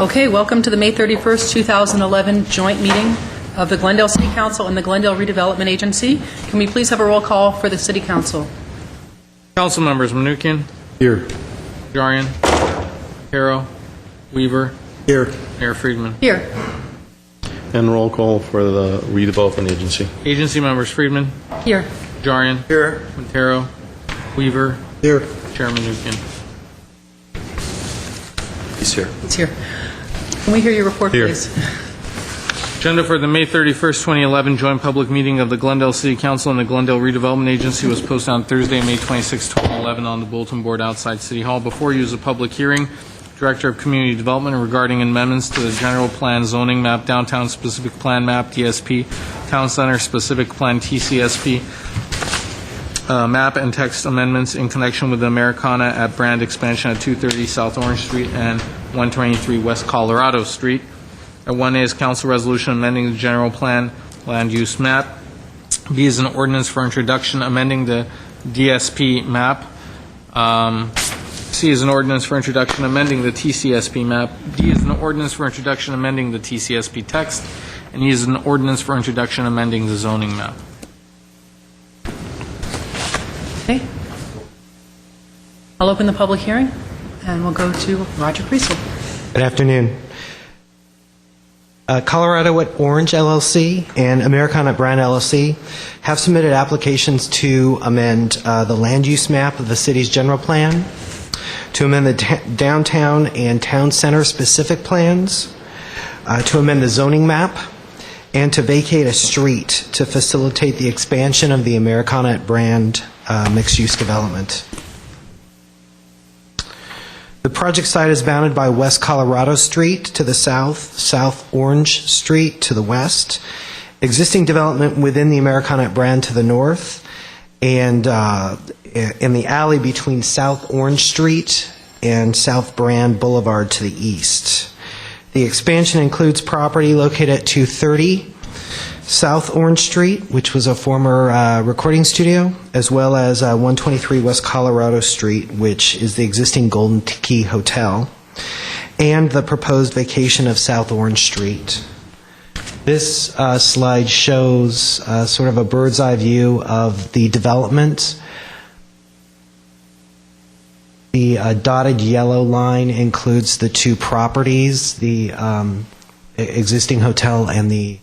Okay, welcome to the May 31st, 2011 joint meeting of the Glendale City Council and the Glendale Redevelopment Agency. Can we please have a roll call for the City Council? Council members: Mnuchin. Here. Jarian. Harrow. Weaver. Here. Mayor Friedman. Here. And roll call for the Redevelopment Agency. Agency members: Friedman. Here. Jarian. Here. Montero. Weaver. Here. Chairman Mnuchin. He's here. It's here. Can we hear your report, Here. please? Agenda for the May 31st, 2011 joint public meeting of the Glendale City Council and the Glendale Redevelopment Agency was posted on Thursday, May 26, 2011 on the bulletin board outside City Hall. Before you is a public hearing. Director of Community Development regarding amendments to the General Plan Zoning Map, Downtown Specific Plan Map, DSP, Town Center Specific Plan, TCSP, map and text amendments in connection with the Americana at Brand expansion at 230 South Orange Street and 123 West Colorado Street. At 1A is council resolution amending the general plan land use map. B is an ordinance for introduction amending the DSP map. C is an ordinance for introduction amending the TCSP map. D is an ordinance for introduction amending the TCSP text. And E is an ordinance for introduction amending the zoning map. Okay. I'll open the public hearing, and we'll go to Roger Priesel. Good afternoon. Colorado at Orange LLC and Americana at Brand LLC have submitted applications to amend the land use map of the city's general plan, to amend the downtown and town center specific plans, to amend the zoning map, and to vacate a street to facilitate the expansion of the Americana at Brand mixed-use development. The project site is bounded by West Colorado Street to the south, South Orange Street to the west, existing development within the Americana at Brand to the north, and in the alley between South Orange Street and South Brand Boulevard to the east. The expansion includes property located at 230 South Orange Street, which was a former recording studio, as well as 123 West Colorado Street, which is the existing Golden Key Hotel, and the proposed vacation of South Orange Street. This slide shows sort of a bird's eye view of the development. The dotted yellow line includes the two properties, the existing hotel and the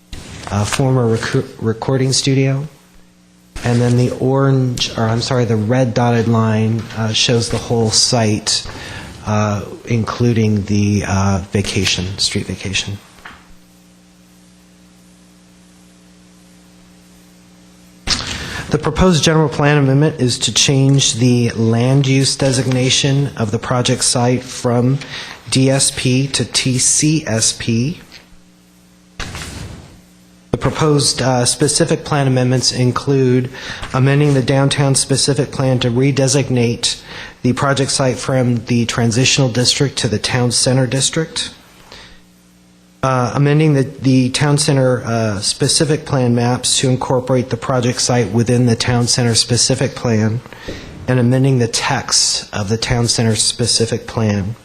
former recording studio. And then the red dotted line shows the whole site, including the street vacation. The proposed general plan amendment is to change the land use designation of the project site from DSP to TCSP. The proposed specific plan amendments include amending the downtown specific plan to redesignate the project site from the transitional district to the town center district, amending the town center specific plan maps to incorporate the project site within the town center specific plan, and amending the text of the town center specific plan.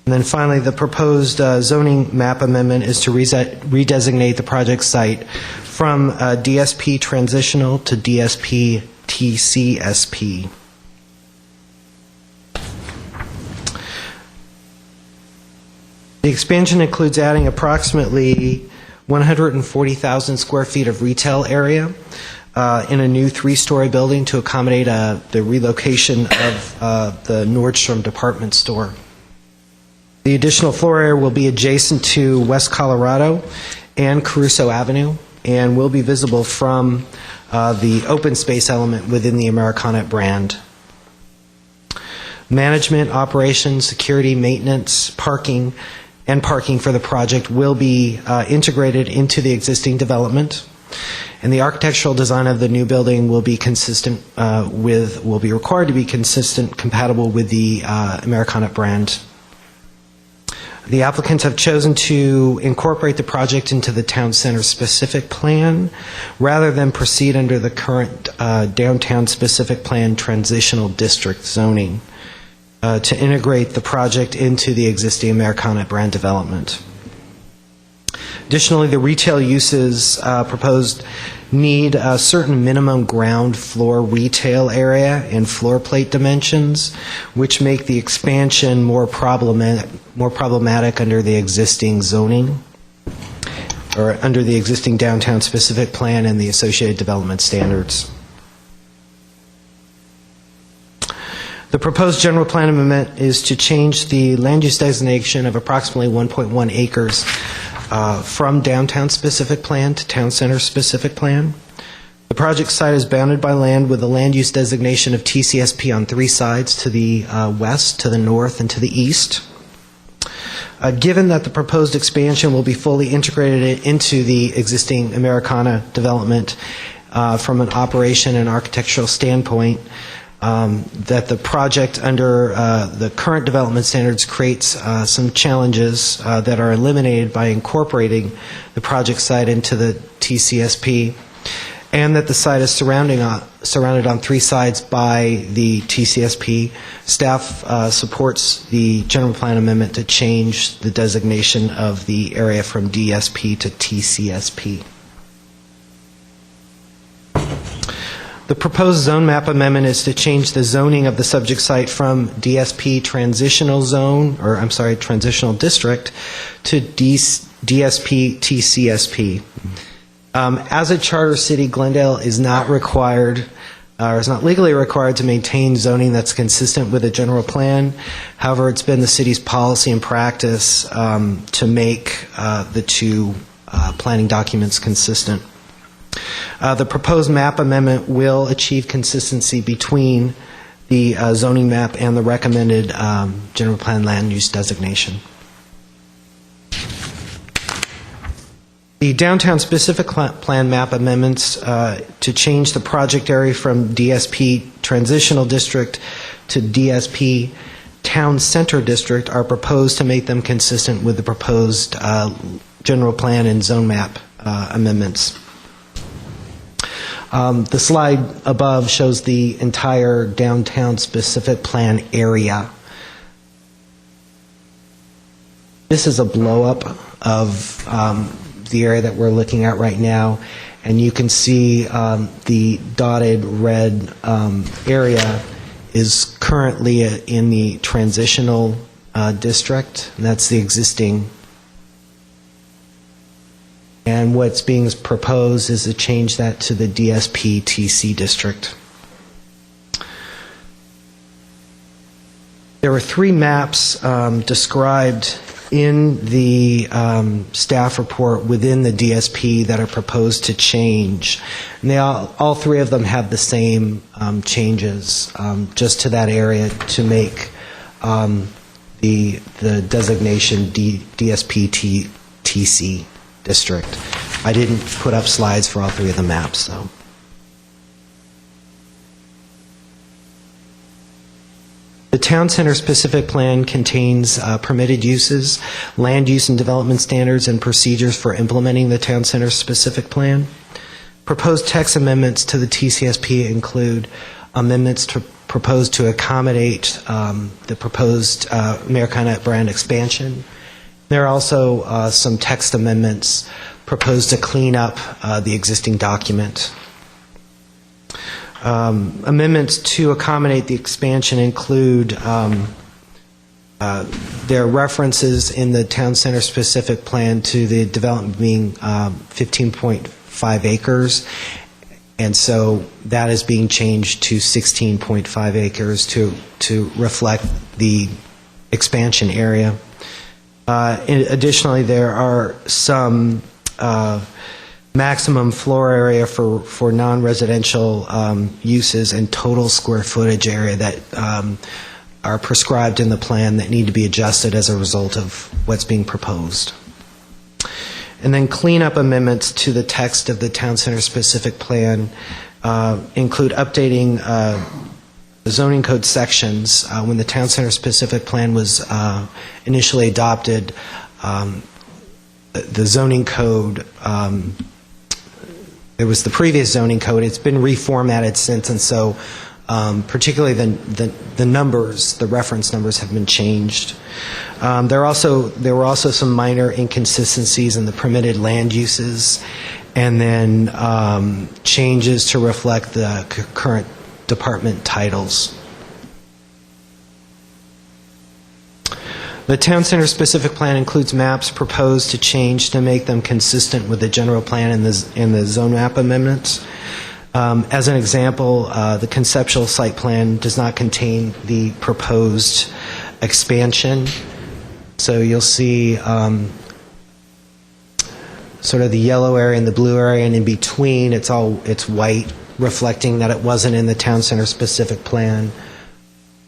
And then finally, the proposed zoning map amendment is to redesignate the project site from DSP transitional to DSP TCSP. The expansion includes adding approximately 140,000 square feet of retail area in a new 3-story building to accommodate the relocation of the Nordstrom department store. The additional floor area will be adjacent to West Colorado and Caruso Avenue and will be visible from the open space element within the Americana at Brand. Management, operations, security, maintenance, parking for the project will be integrated into the existing development, and the architectural design of the new building will be will be required to be compatible with the Americana at Brand. The applicants have chosen to incorporate the project into the town center specific plan rather than proceed under the current downtown specific plan transitional district zoning. to integrate the project into the existing Americana brand development. Additionally, the retail uses proposed need a certain minimum ground floor retail area and floor plate dimensions, which make the expansion more problematic under the existing zoning, or under the existing downtown specific plan and the associated development standards. The proposed general plan amendment is to change the land use designation of approximately 1.1 acres from downtown specific plan to town center specific plan. The project site is bounded by land with a land use designation of TCSP on 3 sides, to the west, to the north, and to the east. Given that the proposed expansion will be fully integrated into the existing Americana development from an operation and architectural standpoint, that the project under the current development standards creates some challenges that are eliminated by incorporating the project site into the TCSP, and that the site is surrounded on 3 sides by the TCSP. Staff supports the general plan amendment to change the designation of the area from DSP to TCSP. The proposed zone map amendment is to change the zoning of the subject site from DSP transitional district to DSP TCSP. As a charter city, Glendale is not required, or is not legally required, to maintain zoning that's consistent with the general plan. However, it's been the city's policy and practice to make the two planning documents consistent. The proposed map amendment will achieve consistency between the zoning map and the recommended general plan land use designation. The downtown specific plan map amendments to change the project area from DSP transitional district to DSP town center district are proposed to make them consistent with the proposed general plan and zone map amendments. The slide above shows the entire downtown specific plan area. This is a blow-up of the area that we're looking at right now, and you can see the dotted red area is currently in the transitional district, and that's the existing. And what's being proposed is to change that to the DSP-TC district. There were 3 maps described in the staff report within the DSP that are proposed to change. And they all 3 of them have the same changes just to that area to make the designation DSP-TC district. I didn't put up slides for all 3 of the maps, though. The town center specific plan contains permitted uses, land use and development standards, and procedures for implementing the town center specific plan. Proposed text amendments to the TCSP include amendments proposed to accommodate the proposed Americana brand expansion. There are also some text amendments proposed to clean up the existing document. Amendments to accommodate the expansion include there are references in the town center specific plan to the development being 15.5 acres, and so that is being changed to 16.5 acres to reflect the expansion area. Additionally, there are some maximum floor area for non-residential uses and total square footage area that are prescribed in the plan that need to be adjusted as a result of what's being proposed. And then cleanup amendments to the text of the town center specific plan include updating the zoning code sections. When the town center specific plan was initially adopted, the zoning code, it was the previous zoning code. It's been reformatted since, and so Particularly the numbers, the reference numbers have been changed. There were also some minor inconsistencies in the permitted land uses, and then changes to reflect the current department titles. The Town Center specific plan includes maps proposed to change to make them consistent with the general plan and the zone map amendments. As an example, the conceptual site plan does not contain the proposed expansion. So you'll see sort of the yellow area and the blue area, and in between it's white, reflecting that it wasn't in the Town Center specific plan.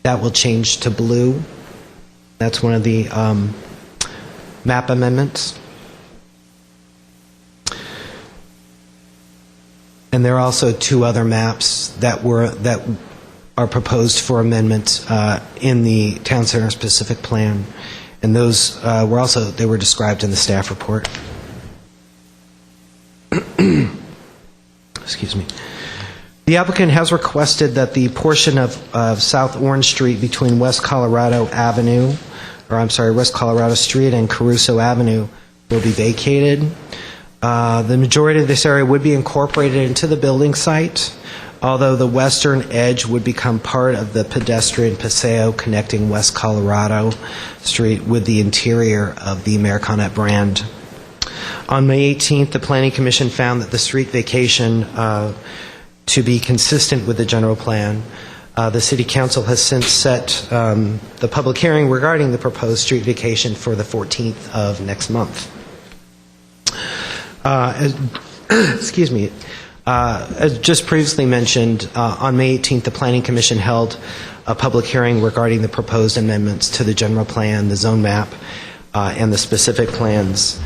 That will change to blue. That's one of the map amendments. And there are also two other maps that are proposed for amendment in the Town Center specific plan, and those were described in the staff report. Excuse me. The applicant has requested that the portion of South Orange Street between West Colorado Street and Caruso Avenue will be vacated. The majority of this area would be incorporated into the building site, although the western edge would become part of the pedestrian paseo connecting West Colorado Street with the interior of the Americana brand. On May 18th, the Planning Commission found that the street vacation to be consistent with the general plan. The City Council has since set the public hearing regarding the proposed street vacation for the 14th of next month. Excuse me. As just previously mentioned, on May 18th, the Planning Commission held a public hearing regarding the proposed amendments to the general plan, the zone map, and the specific plans.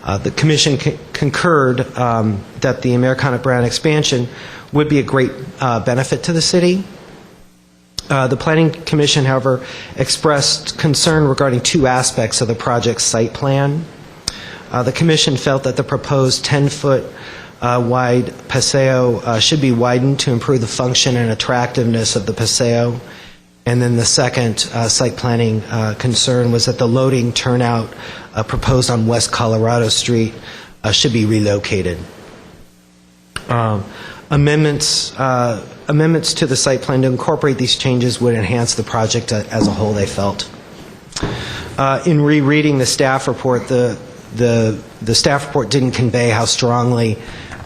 The Commission concurred that the Americana brand expansion would be a great benefit to the city. The Planning Commission, however, expressed concern regarding two aspects of the project's site plan. The Commission felt that the proposed 10-foot wide paseo should be widened to improve the function and attractiveness of the paseo. And then the second site planning concern was that the loading turnout proposed on West Colorado Street should be relocated. Amendments to the site plan to incorporate these changes would enhance the project as a whole, they felt. In rereading the staff report, the staff report didn't convey how strongly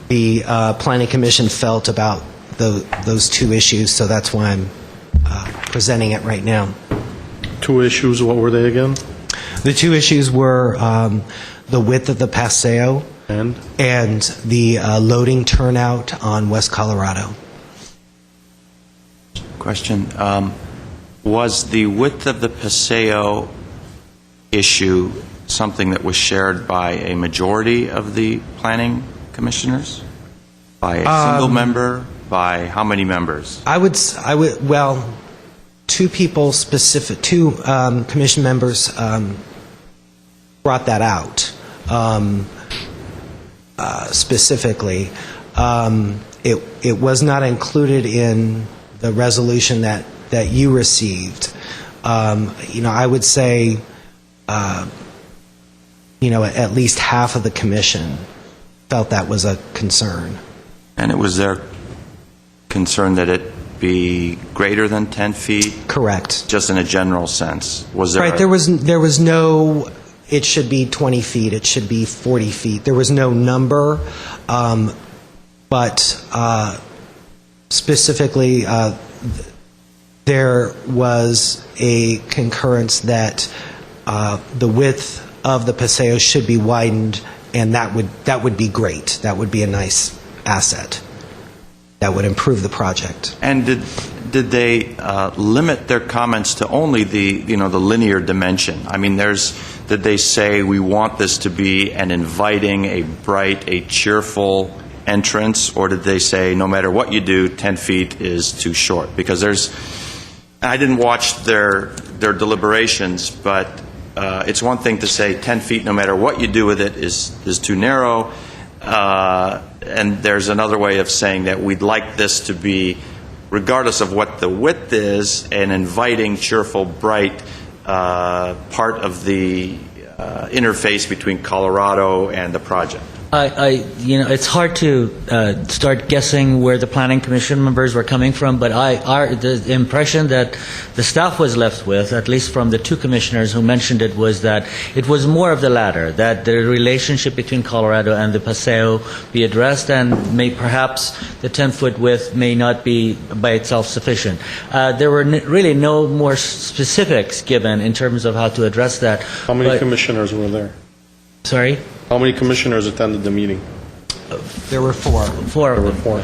the Planning Commission felt about those two issues, so that's why I'm presenting it right now. Two issues, what were they again? The two issues were the width of the paseo And the loading turnout on West Colorado. Question. Was the width of the paseo issue something that was shared by a majority of the planning commissioners? By a single member? By how many members? I would, well, two commission members brought that out specifically. It was not included in the resolution that you received. I would say, at least half of the commission felt that was a concern. And it was their concern that it be greater than 10 feet? Correct. Just in a general sense? Was there right, there was no, it should be 20 feet, it should be 40 feet. There was no number, but specifically there was a concurrence that the width of the paseo should be widened, and that would be great. That would be a nice asset. That would improve the project. And did they limit their comments to only the linear dimension? I mean, did they say we want this to be an inviting, a bright, a cheerful entrance, or did they say no matter what you do, 10 feet is too short? Because I didn't watch their deliberations, but it's one thing to say 10 feet no matter what you do with it is too narrow, and there's another way of saying that we'd like this to be regardless of what the width is, an inviting, cheerful, bright part of the interface between Colorado and the project. It's hard to start guessing where the planning commission members were coming from, but the impression that the staff was left with, at least from the two commissioners who mentioned it, was that it was more of the latter, that the relationship between Colorado and the Paseo be addressed, and perhaps the 10-foot width may not be by itself sufficient. There were really no more specifics given in terms of how to address that. How many commissioners were there? Sorry? How many commissioners attended the meeting? There were four. Four of There were them. 4.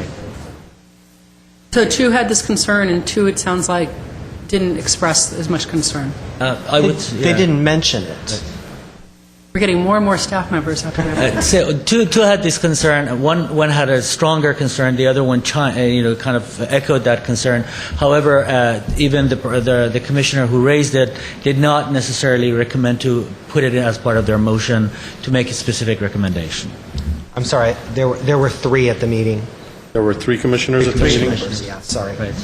So two had this concern, and two, it sounds like, didn't express as much concern. They didn't mention it. We're getting more and more staff members after that. So two had this concern. One had a stronger concern. The other one, kind of echoed that concern. However, even the commissioner who raised it did not necessarily recommend to put it in as part of their motion to make a specific recommendation. I'm sorry, there were 3 at the meeting. There were 3 commissioners at the meeting? Commissioners, yeah, sorry. Right.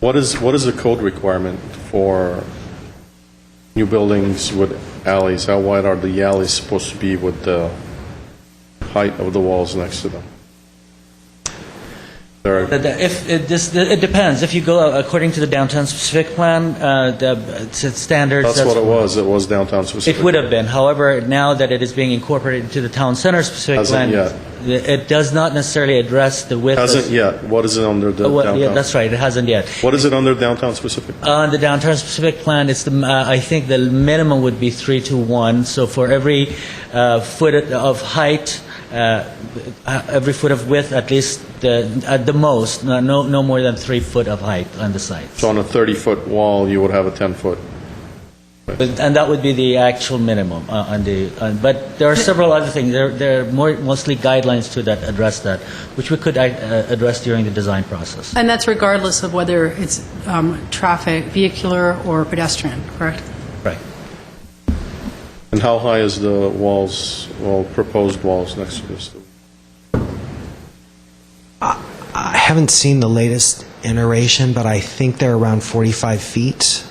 What is the code requirement for new buildings with alleys? How wide are the alleys supposed to be with the height of the walls next to them? It depends. If you go according to the downtown specific plan, the standards. That's what it was. It was downtown specific. It would have been. However, now that it is being incorporated into the town center specific Hasn't plan, it does not necessarily address the width. Hasn't yet. What is it under the downtown? Yeah, that's right. It hasn't yet. What is it under downtown specific? On the downtown specific plan, it's I think the minimum would be 3-to-1. So for every foot of height, every foot of width, at least at the most, no more than 3 foot of height on the site. So on a 30-foot wall, you would have a 10-foot. And that would be the actual minimum but there are several other things. There are mostly guidelines to that address that, which we could address during the design process. And that's regardless of whether it's traffic, vehicular, or pedestrian, correct? Right. And how high is the proposed walls next to this? I haven't seen the latest iteration, but I think they're around 45 feet.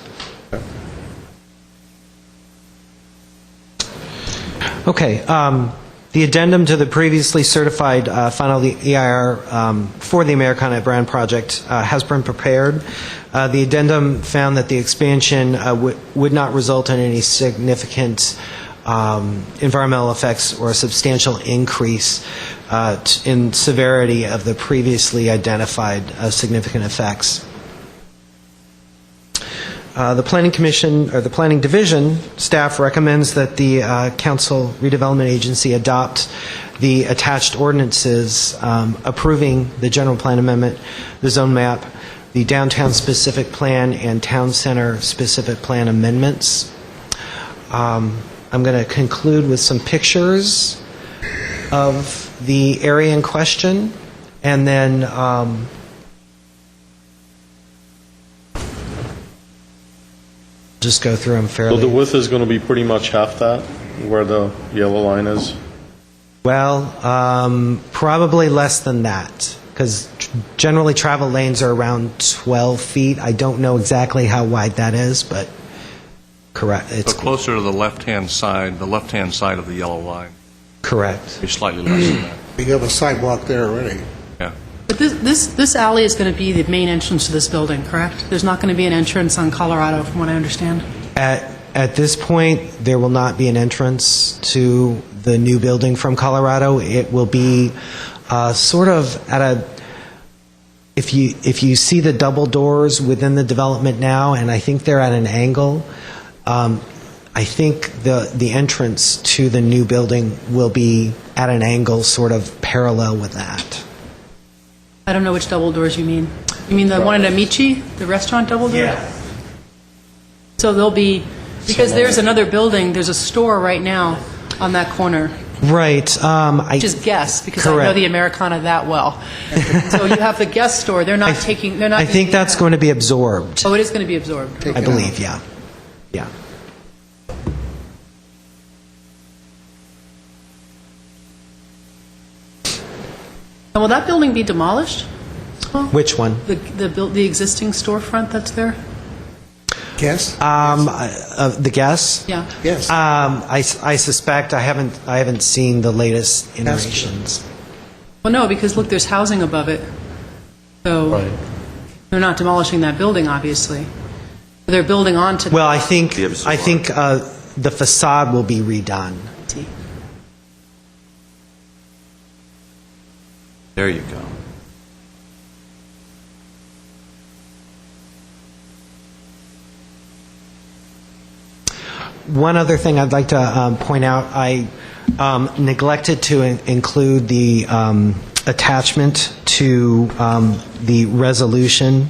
Okay. The addendum to the previously certified final EIR for the Americana Brand project has been prepared. The addendum found that the expansion would not result in any significant environmental effects or a substantial increase in severity of the previously identified significant effects. The Planning Commission, or the Planning Division staff recommends that the Council Redevelopment Agency adopt the attached ordinances approving the general plan amendment, the zone map, the downtown specific plan, and town center specific plan amendments. I'm going to conclude with some pictures of the area in question, and then just go through them fairly. So the width is going to be pretty much half that, where the yellow line is? Well, probably less than that, because generally travel lanes are around 12 feet. I don't know exactly how wide that is, but correct. It's So closer to the left-hand side of the yellow line, correct. be slightly less than that. You have a sidewalk there already. Yeah. But this alley is going to be the main entrance to this building, correct? There's not going to be an entrance on Colorado, from what I understand? At this point, there will not be an entrance to the new building from Colorado. It will be sort of at a, if you see the double doors within the development now, and I think they're at an angle, I think the entrance to the new building will be at an angle sort of parallel with that. I don't know which double doors you mean. You mean the one at Amici, the restaurant double door? Yeah. So there'll be, because there's another building, there's a store right now on that corner. Right. Just guess, because I know Correct. the Americana that well. So you have the guest store, they're not taking, they're not... I think using that's that. going to be absorbed. Oh, it is going to be absorbed. I believe, yeah. Yeah. And will that building be demolished? Which one? The existing storefront that's there? Yes? The guess? Yeah. Yes. I suspect I haven't seen the latest iterations. Well, no, because look, there's housing above it. So they're not demolishing that building, obviously. They're building onto. Well, I think the facade will be redone. There you go. One other thing I'd like to point out, I neglected to include the attachment to the resolution,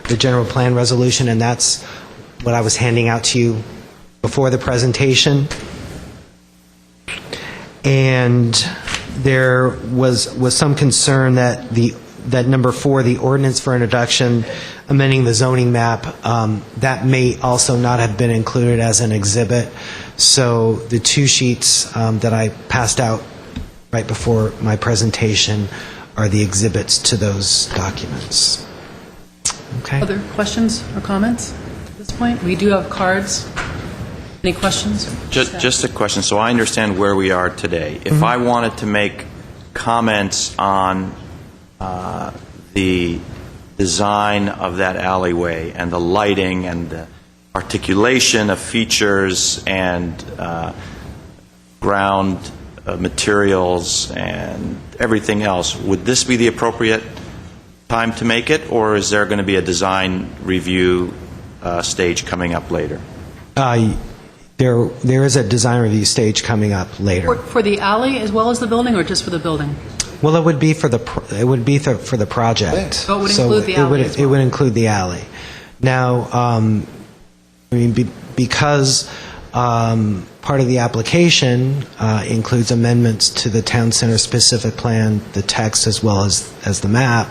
the general plan resolution, and that's what I was handing out to you before the presentation. And there was some concern that that number 4, the ordinance for introduction, amending the zoning map, that may also not have been included as an exhibit. So the 2 sheets that I passed out right before my presentation are the exhibits to those documents. Okay. Other questions or comments at this point? We do have cards. Any questions? Just a question. So I understand where we are today. If I wanted to make comments on the design of that alleyway and the lighting and the articulation of features and ground materials and everything else, would this be the appropriate time to make it, or is there going to be a design review stage coming up later? There is a design review stage coming up later. For the alley as well as the building, or just for the building? Well, it would be for the project. So it would include the alley as well. It would include the alley. Now, I mean, because part of the application includes amendments to the town center specific plan, the text as well as the map,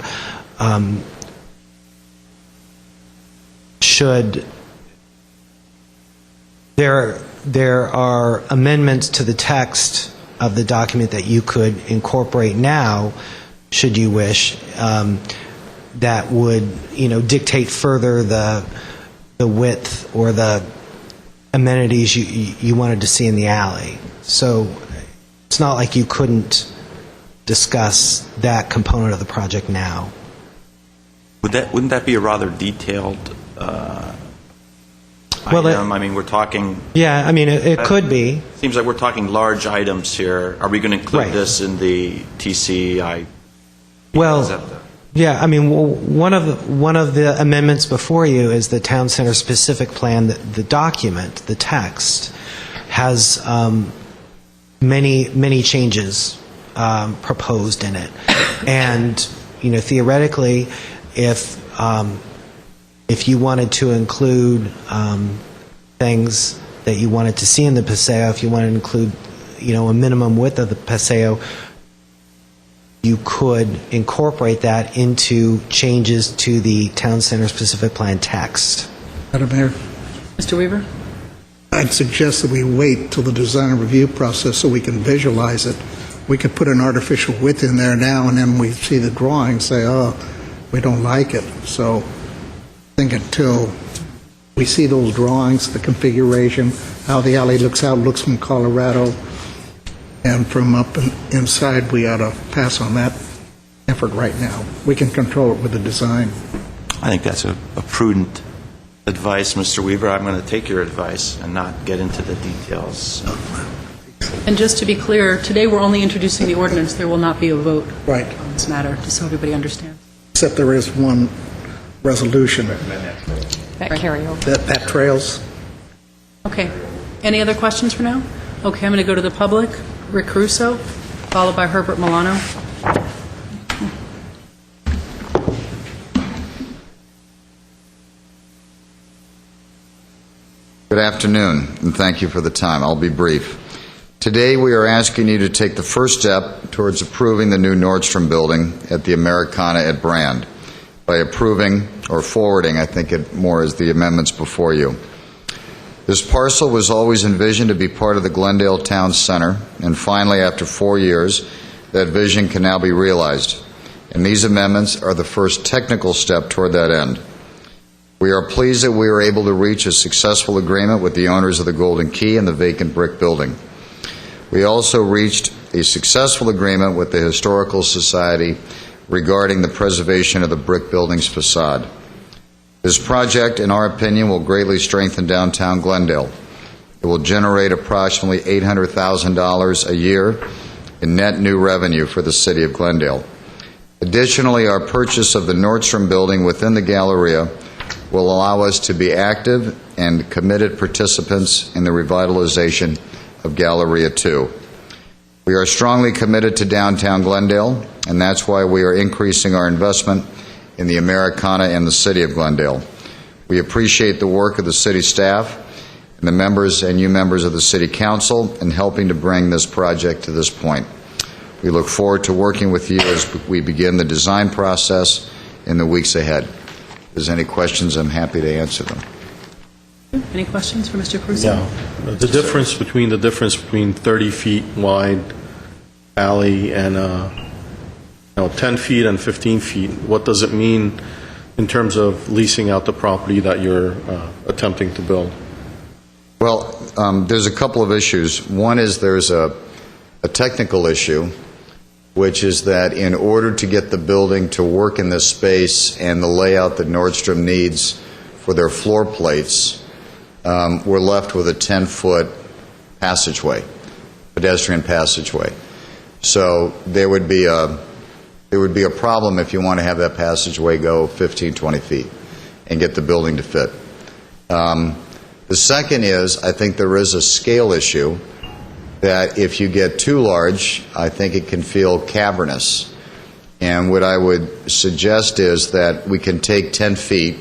there are amendments to the text of the document that you could incorporate now, should you wish, that would, dictate further the width or the amenities you wanted to see in the alley. So it's not like you couldn't discuss that component of the project now. Wouldn't that be a rather detailed item? I mean, we're talking... Yeah, I mean, it could be. Seems like we're talking large items here. Are we going to include Right. this in the TCI? Well, yeah, I mean, one of the amendments before you is the town center specific plan. The document, the text, has many changes proposed in it, and theoretically, if you wanted to include things that you wanted to see in the paseo, if you wanted to include a minimum width of the paseo, you could incorporate that into changes to the town center specific plan text. Madam Mayor, Mr. Weaver? I'd suggest that we wait till the design and review process so we can visualize it. We could put an artificial width in there now, and then we see the drawing, say, oh, we don't like it. So I think until we see those drawings, the configuration, how the alley looks from Colorado, and from up inside, we ought to pass on that effort right now. We can control it with the design. I think that's a prudent advice, Mr. Weaver. I'm going to take your advice and not get into the details. And just to be clear, today we're only introducing the ordinance. There will not be a vote Right. on this matter, just so everybody understands. Except there is one resolution That carryover. that trails. Okay. Any other questions for now? Okay, I'm going to go to the public. Rick Caruso, followed by Herbert Milano. Good afternoon, and thank you for the time. I'll be brief. Today, we are asking you to take the first step towards approving the new Nordstrom building at the Americana at Brand by approving or forwarding, I think it more is the amendments before you. This parcel was always envisioned to be part of the Glendale Town Center, and finally, after 4 years, that vision can now be realized. and these amendments are the first technical step toward that end. We are pleased that we were able to reach a successful agreement with the owners of the Golden Key and the vacant brick building. We also reached a successful agreement with the Historical Society regarding the preservation of the brick building's facade. This project, in our opinion, will greatly strengthen downtown Glendale. It will generate approximately $800,000 a year in net new revenue for the city of Glendale. Additionally, our purchase of the Nordstrom building within the Galleria will allow us to be active and committed participants in the revitalization of Galleria 2. We are strongly committed to downtown Glendale, and that's why we are increasing our investment in the Americana and the city of Glendale. We appreciate the work of the city staff and the members and you members of the City Council in helping to bring this project to this point. We look forward to working with you as we begin the design process in the weeks ahead. If there's any questions, I'm happy to answer them. Any questions for Mr. Caruso? Yeah. The difference between 30 feet wide alley and 10 feet and 15 feet, what does it mean in terms of leasing out the property that you're attempting to build? Well, there's a couple of issues. One is there's a technical issue, which is that in order to get the building to work in this space and the layout that Nordstrom needs for their floor plates, we're left with a 10-foot passageway, pedestrian passageway. So there would be a problem if you want to have that passageway go 15, 20 feet and get the building to fit. The second is, I think there is a scale issue that if you get too large, I think it can feel cavernous. And what I would suggest is that we can take 10 feet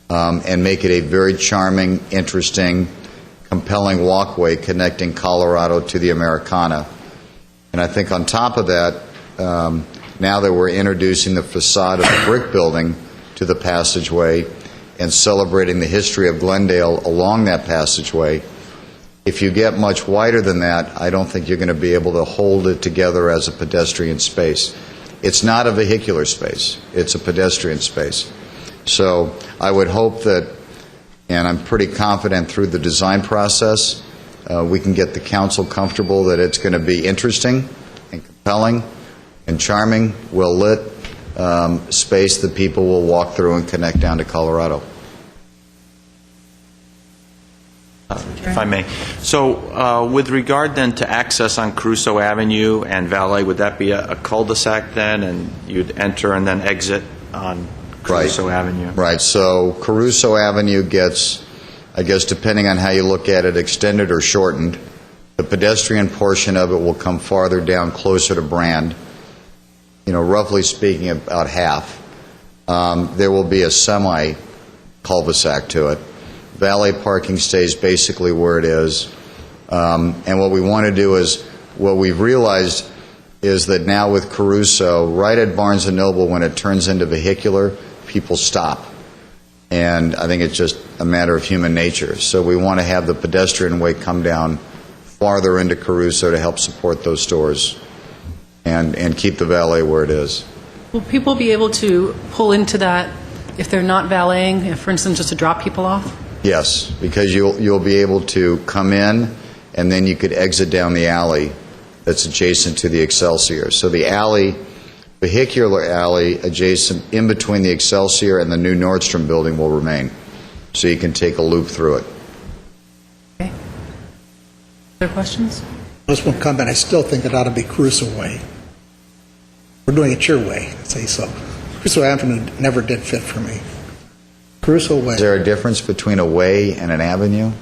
and make it a very charming, interesting, compelling walkway connecting Colorado to the Americana. And I think on top of that, now that we're introducing the facade of the brick building to the passageway and celebrating the history of Glendale along that passageway, if you get much wider than that, I don't think you're going to be able to hold it together as a pedestrian space. It's not a vehicular space. It's a pedestrian space. So I would hope that, and I'm pretty confident through the design process, we can get the council comfortable that it's going to be interesting and compelling and charming, well-lit space that people will walk through and connect down to Colorado. If I may. So with regard then to access on Caruso Avenue and Valet, would that be a cul-de-sac then, and you'd enter and then exit on Caruso Avenue? Right. So Caruso Avenue gets, I guess depending on how you look at it, extended or shortened. The pedestrian portion of it will come farther down closer to Brand, roughly speaking about half. There will be a semi cul-de-sac to it. Valet parking stays basically where it is. And what we want to do is, what we've realized is that now with Caruso, right at Barnes & Noble, when it turns into vehicular, people stop. And I think it's just a matter of human nature. So we want to have the pedestrian way come down farther into Caruso to help support those stores and keep the valet where it is. Will people be able to pull into that if they're not valeting, if, for instance, just to drop people off? Yes, because you'll be able to come in and then you could exit down the alley that's adjacent to the Excelsior. So the alley, vehicular alley adjacent in between the Excelsior and the new Nordstrom building will remain. So you can take a loop through it. Okay. Other questions? Just one comment. I still think it ought to be Caruso Way. We're doing it your way, I'd say so. Caruso Avenue never did fit for me. Caruso Way. Is there a difference between a way and an avenue?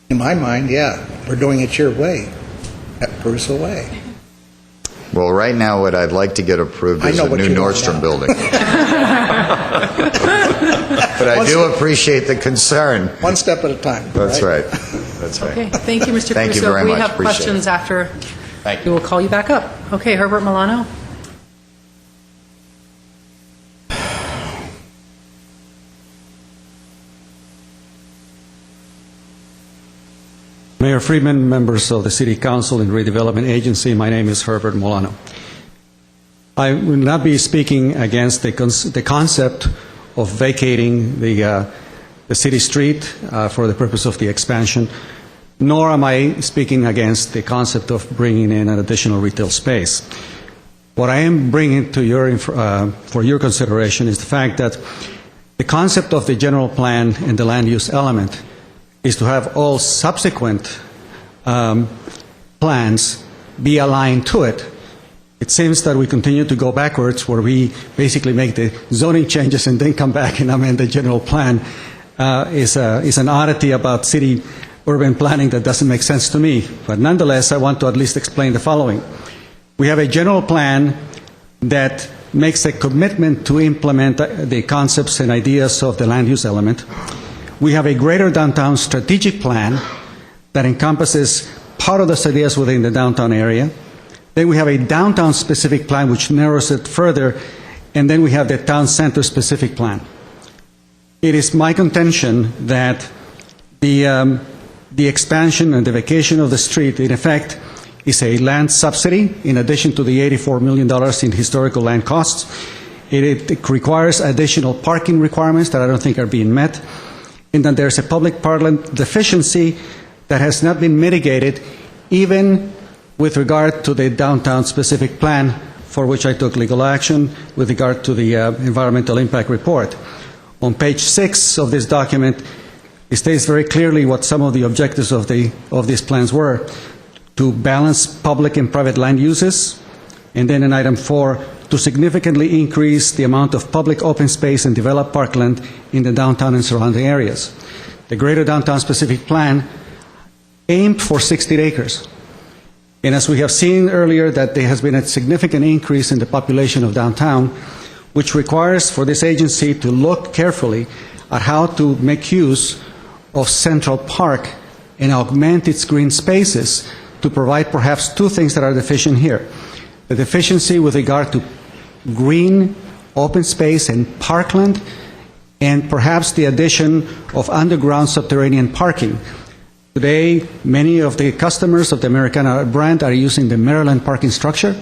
In my mind, yeah. We're doing it your way, at Caruso Way. Well, right now what I'd like to get approved is a new Nordstrom building. But I do appreciate the concern. One step at a time. That's right. That's right. Okay, thank you, Mr. Caruso. Thank you very if we much. have Appreciate questions it. after, Thank we you. will call you back up. Okay, Herbert Milano. Mayor Freeman, members of the City Council and Redevelopment Agency, my name is Herbert Molano. I will not be speaking against the concept of vacating the city street for the purpose of the expansion, nor am I speaking against the concept of bringing in an additional retail space. What I am bringing to for your consideration is the fact that the concept of the general plan and the land use element is to have all subsequent plans be aligned to it. It seems that we continue to go backwards, where we basically make the zoning changes and then come back and amend the general plan. Is an oddity about city urban planning that doesn't make sense to me. But nonetheless, I want to at least explain the following. We have a general plan that makes a commitment to implement the concepts and ideas of the land use element. We have a greater downtown strategic plan that encompasses part of those ideas within the downtown area. Then we have a downtown specific plan which narrows it further, and then we have the town center specific plan. It is my contention that the expansion and the vacation of the street, in effect, is a land subsidy in addition to the $84 million in historical land costs. It requires additional parking requirements that I don't think are being met, and then there's a public parliament deficiency that has not been mitigated even with regard to the downtown specific plan, for which I took legal action with regard to the environmental impact report. On page 6 of this document, it states very clearly what some of the objectives of these plans were: to balance public and private land uses, and then in item 4, to significantly increase the amount of public open space and develop parkland in the downtown and surrounding areas. The greater downtown specific plan aimed for 60 acres. And as we have seen earlier, that there has been a significant increase in the population of downtown, which requires for this agency to look carefully at how to make use of Central Park and augment its green spaces to provide perhaps two things that are deficient here. The deficiency with regard to green, open space, and parkland, and perhaps the addition of underground subterranean parking. Today, many of the customers of the Americana brand are using the Maryland parking structure,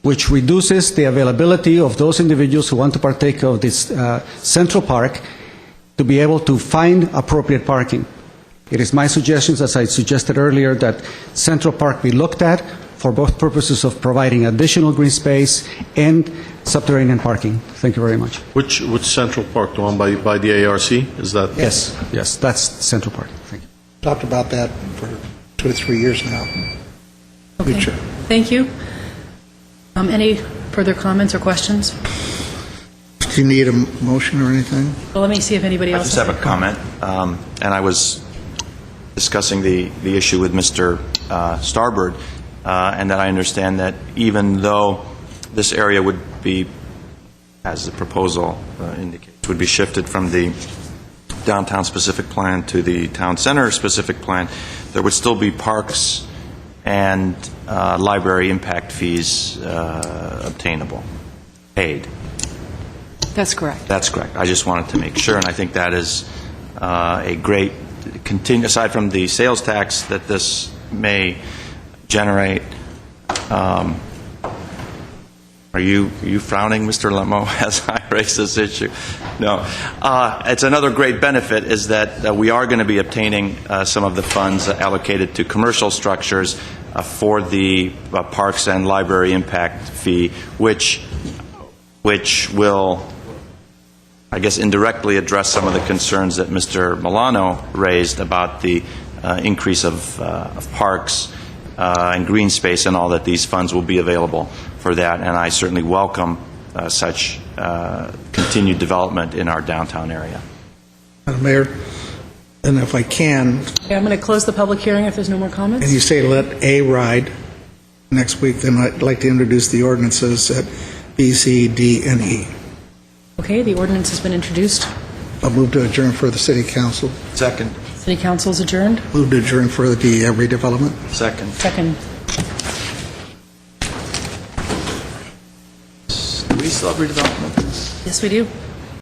which reduces the availability of those individuals who want to partake of this Central Park to be able to find appropriate parking. It is my suggestions, as I suggested earlier, that Central Park be looked at for both purposes of providing additional green space and subterranean parking. Thank you very much. Which Central Park, the one by the ARC? Is that? Yes, that's Central Park. Thank you. Talked about that for 2 to 3 years now. Okay. Future. Thank you. Any further comments or questions? Do you need a motion or anything? Well, let me see if anybody I else just has have a comment, and I was discussing the issue with Mr. Starbird, and that I understand that even though this area would be, as the proposal indicates, would be shifted from the downtown specific plan to the town center specific plan, there would still be parks and library impact fees obtainable, paid. That's correct. That's correct. I just wanted to make sure, and I think that is a great, aside from the sales tax that this may generate. Are you frowning, Mr. Lemo, as I raise this issue? No. It's another great benefit is that we are going to be obtaining some of the funds allocated to commercial structures for the parks and library impact fee, which will, I guess, indirectly address some of the concerns that Mr. Milano raised about the increase of parks and green space and all, that these funds will be available for that, and I certainly welcome such continued development in our downtown area. Madam Mayor, and if I can, Okay, I'm going to close the public hearing if there's no more comments. and you say let A ride next week, then I'd like to introduce the ordinances at B, C, D, and E. Okay, the ordinance has been introduced. I'll move to adjourn for the City Council. Second. City Council is adjourned. Move to adjourn for the redevelopment. Second. Second. Do we still have redevelopment? Yes, we do.